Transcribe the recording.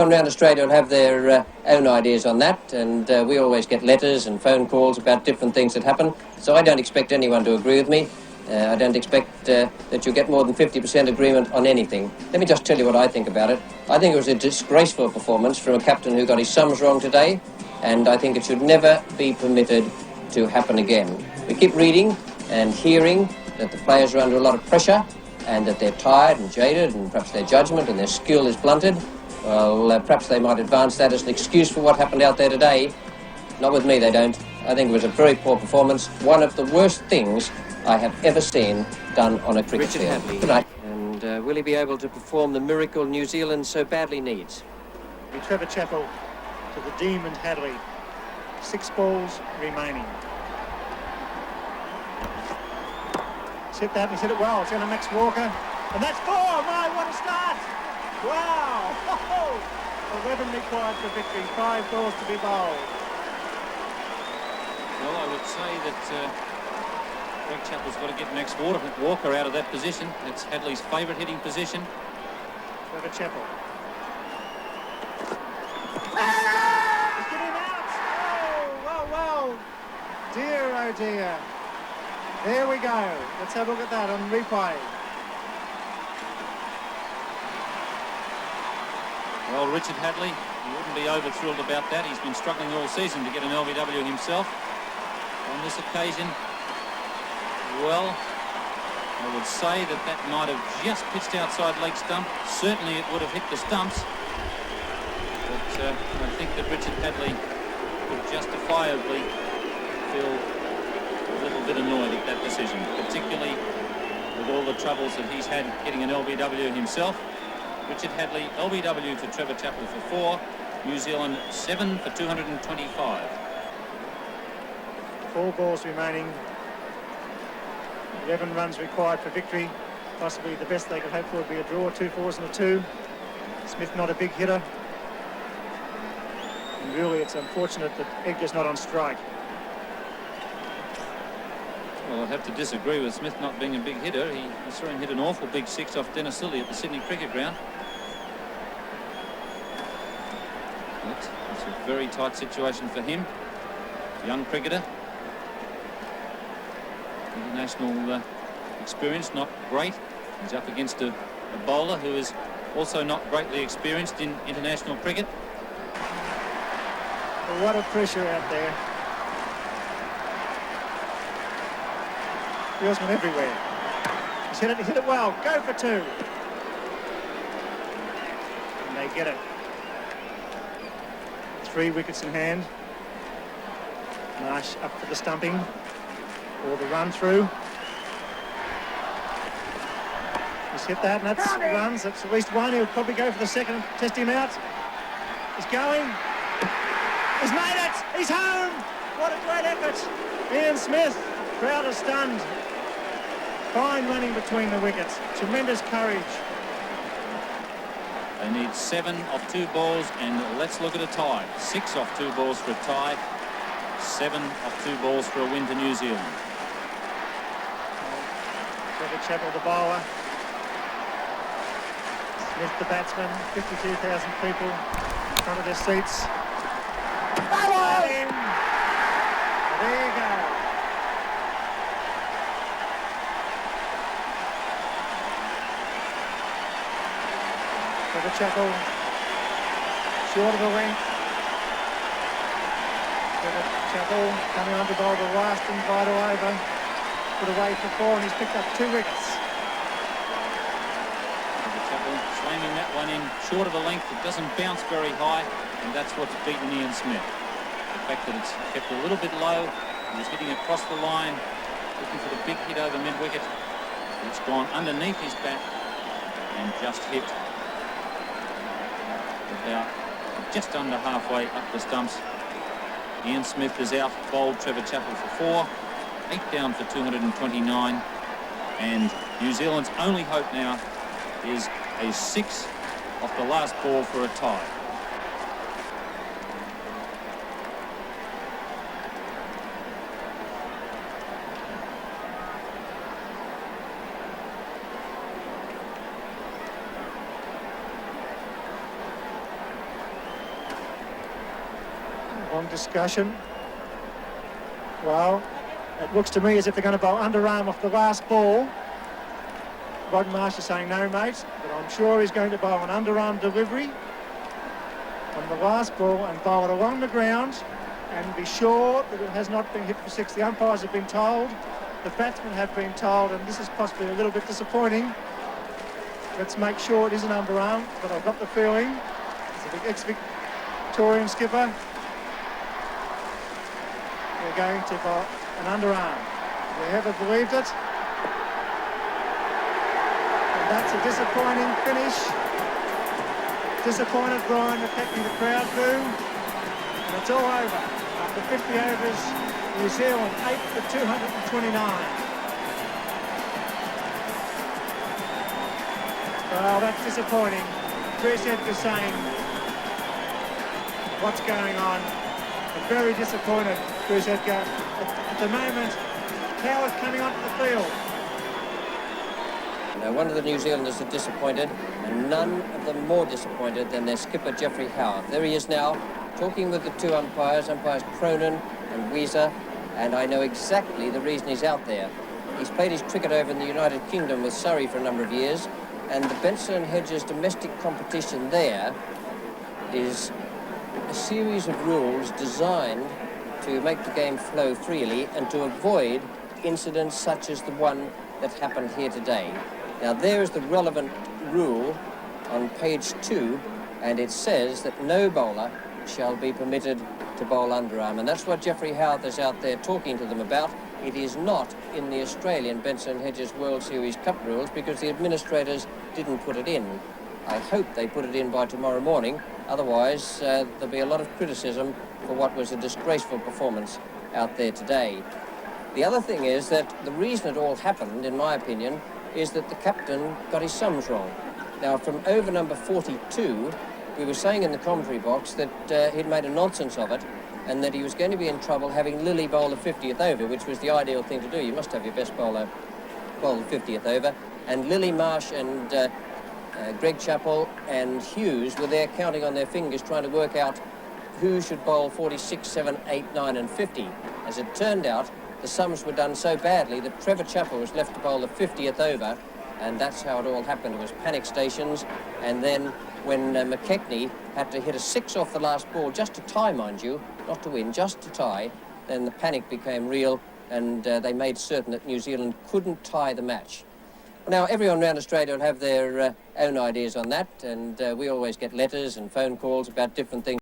Around Australia will have their own ideas on that, and we always get letters and phone calls about different things that happen, so I don't expect anyone to agree with me. I don't expect that you'll get more than 50% agreement on anything. Let me just tell you what I think about it. I think it was a disgraceful performance from a captain who got his sums wrong today, and I think it should never be permitted to happen again. We keep reading and hearing that the players are under a lot of pressure and that they're tired and jaded and perhaps their judgment and their skill is blunted. Well, perhaps they might advance that as an excuse for what happened out there today. Not with me, they don't. I think it was a very poor performance. One of the worst things I have ever seen done on a cricket field. Good night. And will he be able to perform the miracle New Zealand so badly needs? Trevor Chappell to the Demon Hadley. 6 balls remaining. He's hit that, and he's hit it well. It's going to Max Walker. And that's 4! My, what a start! Wow! 11 required for victory, 5 balls to be bowled. Well, I would say that Greg Chappell's got to get Max Walker out of that position. It's Hadley's favourite hitting position. Trevor Chappell. He's getting out! Oh, well. Dear, oh dear. There we go. Let's have a look at that on replay. Well, Richard Hadley, he wouldn't be over-thrilled about that. He's been struggling all season to get an LBW himself. On this occasion, well, I would say that might have just pitched outside leg stump. Certainly it would have hit the stumps. But I think that Richard Hadley could justifiably feel a little bit annoyed at that decision, particularly with all the troubles that he's had getting an LBW himself. Richard Hadley, LBW to Trevor Chappell for 4. New Zealand 7 for 225. 4 balls remaining. 11 runs required for victory. Possibly the best they could hope for would be a draw, 2 4s and a 2. Smith not a big hitter. And really it's unfortunate that Edgar's not on strike. Well, I'd have to disagree with Smith not being a big hitter. I saw him hit an awful big 6 off Dennis Lilly at the Sydney Cricket Ground. It's a very tight situation for him. Young cricketer. International experience, not great. He's up against a bowler who is also not greatly experienced in international cricket. A lot of pressure out there. Fieldsman everywhere. He's hit it well. Go for 2. And they get it. 3 wickets in hand. Marsh up for the stumping. Or the run through. He's hit that, and that's runs. That's at least one. He'll probably go for the second. Test him out. He's going. He's made it. He's home. What a great effort. Ian Smith. Crowd is stunned. Fine running between the wickets. Tremendous courage. They need 7 off 2 balls, and let's look at a tie. 6 off 2 balls for a tie. 7 off 2 balls for a win to New Zealand. Trevor Chappell, the bowler. Smith, the batsman. 52,000 people in front of their seats. There you go. Trevor Chappell, short of the length. Trevor Chappell coming on to bowl the last and vital over. Put away for 4, and he's picked up 2 wickets. Trevor Chappell slamming that one in short of the length. It doesn't bounce very high, and that's what's beaten Ian Smith. The fact that it's kept a little bit low. He was hitting across the line, looking for the big hit over mid-wicket. It's gone underneath his bat and just hit about just under halfway up the stumps. Ian Smith is out, bowled Trevor Chappell for 4, 8 down for 229, and New Zealand's only hope now is a 6 off the last ball for a tie. Long discussion. Well, it looks to me as if they're going to bowl underarm off the last ball. Rod Marsh is saying no, mate, but I'm sure he's going to bowl an underarm delivery on the last ball and bowl it along the ground and be sure that it has not been hit for six. The umpires have been told, the batsmen have been told, and this is possibly a little bit disappointing. Let's make sure it is an underarm, but I've got the feeling it's a big ex-Victorian skipper. They're going to bowl an underarm. They haven't believed it. And that's a disappointing finish. Disappointed Brian McKechnie, the crowd boo. And it's all over. After 50 overs, New Zealand 8 for 229. Well, that's disappointing. Chris Edgar saying, what's going on? I'm very disappointed, Chris Edgar. At the moment, Howard's coming onto the field. Now, one of the New Zealanders are disappointed, and none of them more disappointed than their skipper, Geoffrey Howe. There he is now, talking with the two umpires Cronin and Weezer, and I know exactly the reason he's out there. He's played his cricket over in the United Kingdom with Surrey for a number of years, and the Benson and Hedges domestic competition there is a series of rules designed to make the game flow freely and to avoid incidents such as the one that happened here today. Now, there is the relevant rule on page 2, and it says that no bowler shall be permitted to bowl underarm, and that's what Geoffrey Howe is out there talking to them about. It is not in the Australian Benson Hedges World Series Cup rules because the administrators didn't put it in. I hope they put it in by tomorrow morning, otherwise there'll be a lot of criticism for what was a disgraceful performance out there today. The other thing is that the reason it all happened, in my opinion, is that the captain got his sums wrong. Now, from over number 42, we were saying in the commentary box that he'd made a nonsense of it and that he was going to be in trouble having Lilly bowl the 50th over, which was the ideal thing to do. You must have your best bowler bowl the 50th over. And Lilly, Marsh and Greg Chappell and Hughes were there counting on their fingers trying to work out who should bowl 46, 7, 8, 9 and 50. As it turned out, the sums were done so badly that Trevor Chappell was left to bowl the 50th over, and that's how it all happened. It was panic stations, and then when McKechnie had to hit a 6 off the last ball, just to tie, mind you, not to win, just to tie, then the panic became real, and they made certain that New Zealand couldn't tie the match. Now, everyone around Australia will have their own ideas on that, and we always get letters and phone calls about different things.